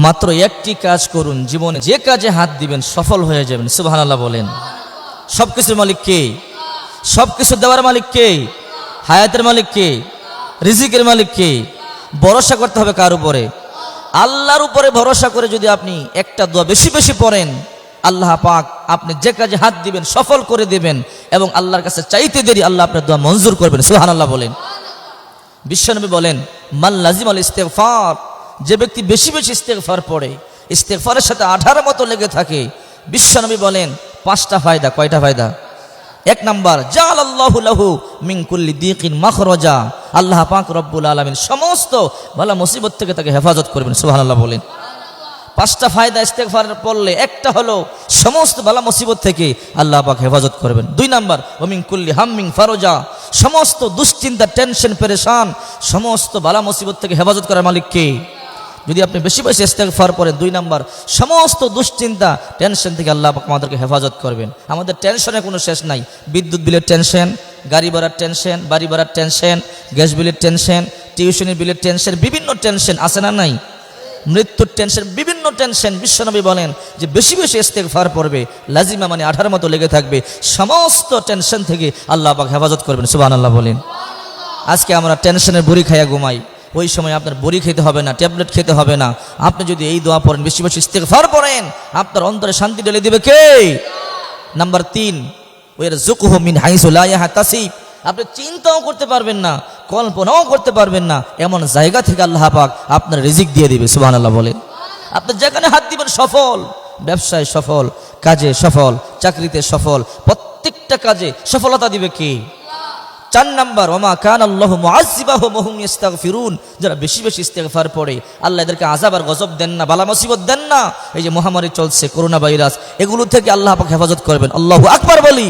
মাত্র একটি কাজ করুন, জীবনে যে কাজে হাত দিবেন সফল হয়ে যাবেন। সুবহানাল্লাহ বলেন। সবকিছুর মালিক কে? সবকিছু দেওয়ার মালিক কে? হায়াতের মালিক কে? রিজিকের মালিক কে? ভরসা করতে হবে কার উপরে? আল্লাহর উপরে ভরসা করে যদি আপনি একটা দোয়া বেশি বেশি পড়েন, আল্লাহ পাক আপনি যে কাজে হাত দিবেন সফল করে দিবেন এবং আল্লাহর কাছে চাইতে দেরি আল্লাহ আপনার দোয়া মঞ্জুর করবেন। সুবহানাল্লাহ বলেন। বিশ্বনবী বলেন, মান লাজিমাল ইস্তিগফার, যে ব্যক্তি বেশি বেশি ইস্তেগফার পড়ে, ইস্তেগফারের সাথে আঠার মতো লেগে থাকে, বিশ্বনবী বলেন 5টা ফায়দা। কয়টা ফায়দা? 1 নাম্বার, জাআলাল্লাহু লাহু মিন কুল্লি দিকিন মাখরাজা, আল্লাহ পাক রব্বুল আলামিন সমস্ত বালা মুসিবত থেকে তাকে হেফাজত করবেন। সুবহানাল্লাহ বলেন। 5টা ফায়দা ইস্তেগফার পড়লে একটা হলো সমস্ত বালা মুসিবত থেকে আল্লাহ পাক হেফাজত করবেন। 2 নাম্বার, ওয়া মিন কুল্লি হাম্মিন ফারজা, সমস্ত দুশ্চিন্তা, টেনশন, পেরেশান, সমস্ত বালা মুসিবত থেকে হেফাজত করার মালিক কে? যদি আপনি বেশি বেশি ইস্তেগফার পড়েন, 2 নাম্বার, সমস্ত দুশ্চিন্তা, টেনশন থেকে আল্লাহ পাক আমাদেরকে হেফাজত করবেন। আমাদের টেনশনের কোনো শেষ নাই। বিদ্যুৎ বিলের টেনশন, গাড়ি ভাড়ার টেনশন, বাড়ি ভাড়ার টেনশন, গ্যাস বিলের টেনশন, টিউশনের বিলের টেনশন, বিভিন্ন টেনশন আছে না নাই? মৃত্যুর টেনশন, বিভিন্ন টেনশন। বিশ্বনবী বলেন যে বেশি বেশি ইস্তেগফার পড়বে, লাজিমা মানে আঠার মতো লেগে থাকবে, সমস্ত টেনশন থেকে আল্লাহ পাক হেফাজত করবেন। সুবহানাল্লাহ বলেন। আজকে আমরা টেনশনের বড়ি খাইয়া ঘুমাই, ওই সময় আপনার বড়ি খেতে হবে না, ট্যাবলেট খেতে হবে না। আপনি যদি এই দোয়া পড়েন, বেশি বেশি ইস্তেগফার পড়েন, আপনার অন্তরে শান্তি ঢেলে দিবে কে? নাম্বার 3, ওয়ারযুকহু মিন হাইসু লা ইয়াহতাসিব, আপনি চিন্তাও করতে পারবেন না, কল্পনাও করতে পারবেন না, এমন জায়গা থেকে আল্লাহ পাক আপনার রিজিক দিয়ে দিবে। সুবহানাল্লাহ বলেন। আপনি যেখানে হাত দিবেন সফল, ব্যবসায় সফল, কাজে সফল, চাকরিতে সফল, প্রত্যেকটা কাজে সফলতা দিবে কে? 4 নাম্বার, ওমা কানাল্লাহু মুআযযিবাহুম ওয়া হুম ইস্তাগফিরুন, যারা বেশি বেশি ইস্তেগফার পড়ে আল্লাহ এদেরকে আযাব আর গজব দেন না, বালা মুসিবত দেন না। এই যে মহামারী চলছে, করোনা ভাইরাস, এগুলো থেকে আল্লাহ পাক হেফাজত করবেন। আল্লাহু আকবার বলি।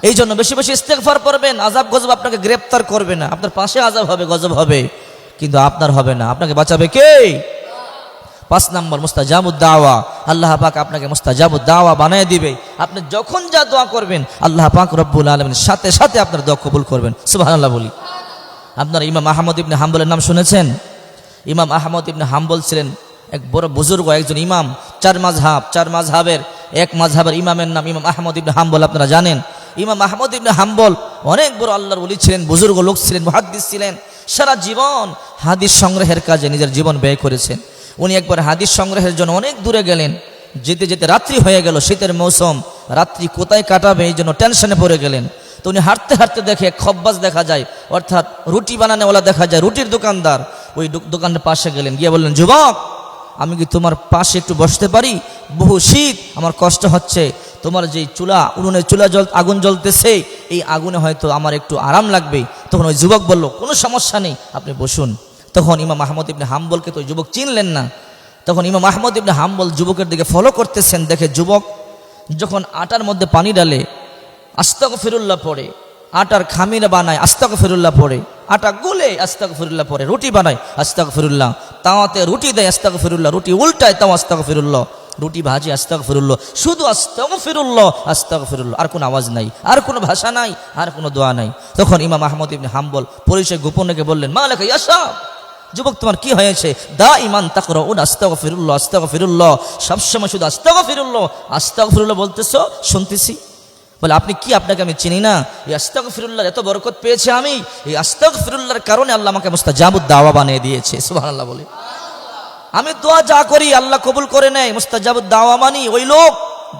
এই জন্য বেশি বেশি ইস্তেগফার পড়বেন, আযাব গজব আপনাকে গ্রেফতার করবে না। আপনার পাশে আযাব হবে, গজব হবে, কিন্তু আপনার হবে না। আপনাকে বাঁচাবে কে? 5 নাম্বার, মুস্তাজাবুদ দাওয়া, আল্লাহ পাক আপনাকে মুস্তাজাবুদ দাওয়া বানিয়ে দিবে। আপনি যখন যা দোয়া করবেন আল্লাহ পাক রব্বুল আলামিন সাথে সাথে আপনার দোয়া কবুল করবেন। সুবহানাল্লাহ বলি। আপনারা ইমাম আহমদ ইবনে হাম্বলের নাম শুনেছেন? ইমাম আহমদ ইবনে হাম্বল ছিলেন এক বড় বুজুর্গ, একজন ইমাম। 4 মাযহাবের এক মাযহাবের ইমামের নাম ইমাম আহমদ ইবনে হাম্বল। আপনারা জানেন ইমাম আহমদ ইবনে হাম্বল অনেক বড় আল্লাহর ওলি ছিলেন, বুজুর্গ লোক ছিলেন, মুহাদ্দিস ছিলেন। সারা জীবন হাদিস সংগ্রহের কাজে নিজের জীবন ব্যয় করেছেন। উনি একবার হাদিস সংগ্রহের জন্য অনেক দূরে গেলেন। যেতে যেতে রাত্রি হয়ে গেল, শীতের মৌসুম, রাত্রি কোথায় কাটাবে এই জন্য টেনশনে পড়ে গেলেন। তো উনি হাঁটতে হাঁটতে দেখে খব্বাজ দেখা যায়, অর্থাৎ রুটি বানানোওয়ালা দেখা যায়, রুটির দোকানদার। ওই দোকানের পাশে গেলেন, গিয়ে বললেন, যুবক আমি কি তোমার পাশে একটু বসতে পারি? বহু শীত, আমার কষ্ট হচ্ছে, তোমার যেই চুলা, উনুনে চুলা আগুন জ্বলতেছে, এই আগুনে হয়তো আমার একটু আরাম লাগবে। তখন ওই যুবক বলল, কোনো সমস্যা নেই, আপনি বসুন। তখন ইমাম আহমদ ইবনে হাম্বলকে তো ওই যুবক চিনলেন না। তখন ইমাম আহমদ ইবনে হাম্বল যুবকের দিকে ফলো করতেছেন, দেখে যুবক যখন আটার মধ্যে পানি ডালে আস্তাগফিরুল্লাহ পড়ে, আটার খামির বানায় আস্তাগফিরুল্লাহ পড়ে, আটা গুলে আস্তাগফিরুল্লাহ পড়ে, রুটি বানায় আস্তাগফিরুল্লাহ, তাওয়াতে রুটি দেয় আস্তাগফিরুল্লাহ, রুটি উল্টায় তাও আস্তাগফিরুল্লাহ, রুটি ভাজি আস্তাগফিরুল্লাহ, শুধু আস্তাগফিরুল্লাহ আস্তাগফিরুল্লাহ, আর কোনো আওয়াজ নাই, আর কোনো ভাষা নাই, আর কোনো দোয়া নাই। তখন ইমাম আহমদ ইবনে হাম্বল পরিচয় গোপন রেখে বললেন, মালাকা ইয়া শাব, যুবক তোমার কি হয়েছে? দা ইমান তাকরাউন আস্তাগফিরুল্লাহ আস্তাগফিরুল্লাহ, সবসময় শুধু আস্তাগফিরুল্লাহ আস্তাগফিরুল্লাহ বলতেছো, শুনতেছি। বলে, আপনি কি? আপনাকে আমি চিনি না? এই আস্তাগফিরুল্লাহর এত বরকত পেয়েছে আমি, এই আস্তাগফিরুল্লাহর কারণে আল্লাহ আমাকে মুস্তাজাবুদ দাওয়া বানিয়ে দিয়েছে। সুবহানাল্লাহ বলে। আমি দোয়া যা করি আল্লাহ কবুল করে নেয়, মুস্তাজাবুদ দাওয়া মানি। ওই লোক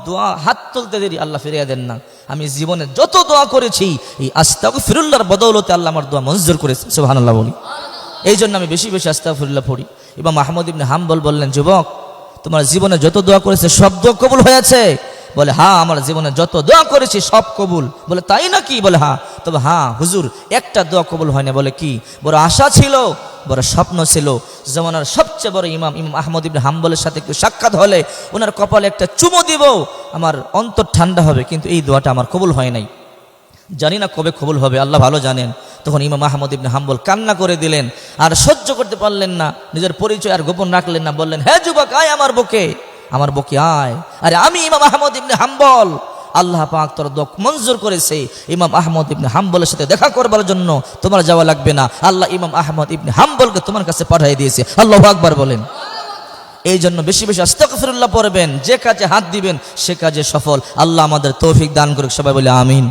দোয়া হাত তুলতে দেরি আল্লাহ ফিরিয়ে দেন না। আমি জীবনে যত দোয়া করেছি এই আস্তাগফিরুল্লাহর বদৌলতে আল্লাহ আমার দোয়া মঞ্জুর করেছে। সুবহানাল্লাহ বলি। এই জন্য আমি বেশি বেশি আস্তাগফিরুল্লাহ পড়ি। ইমাম আহমদ ইবনে হাম্বল বললেন, যুবক তোমার জীবনে যত দোয়া করেছে সব দোয়া কবুল হয়েছে? বলে, হ্যাঁ, আমার জীবনে যত দোয়া করেছি সব কবুল। বলে, তাই নাকি? বলে, হ্যাঁ। তবে হ্যাঁ হুজুর, একটা দোয়া কবুল হয় না। বলে, কি? বড় আশা ছিল, বড় স্বপ্ন ছিল, জমানার সবচেয়ে বড় ইমাম আহমদ ইবনে হাম্বলের সাথে একটু সাক্ষাৎ হলে ওনার কপালে একটা চুমো দিব, আমার অন্তর ঠান্ডা হবে, কিন্তু এই দোয়াটা আমার কবুল হয় নাই। জানি না কবে কবুল হবে, আল্লাহ ভালো জানেন। তখন ইমাম আহমদ ইবনে হাম্বল কান্না করে দিলেন, আর সহ্য করতে পারলেন না, নিজের পরিচয় আর গোপন রাখলেন না। বললেন, হ্যাঁ যুবক, আয় আমার বুকে আয়। আরে আমি ইমাম আহমদ ইবনে হাম্বল, আল্লাহ পাক তোর দোয়া মঞ্জুর করেছে। ইমাম আহমদ ইবনে হাম্বলের সাথে দেখা করবার জন্য তোমার যাওয়া লাগবে না, আল্লাহ ইমাম আহমদ ইবনে হাম্বলকে তোমার কাছে পাঠিয়ে দিয়েছে। আল্লাহু আকবার বলেন। এই জন্য বেশি বেশি আস্তাগফিরুল্লাহ পড়বেন, যে কাজে হাত দিবেন সে কাজে সফল। আল্লাহ আমাদের তৌফিক দান করুক, সবাই বলে আমিন।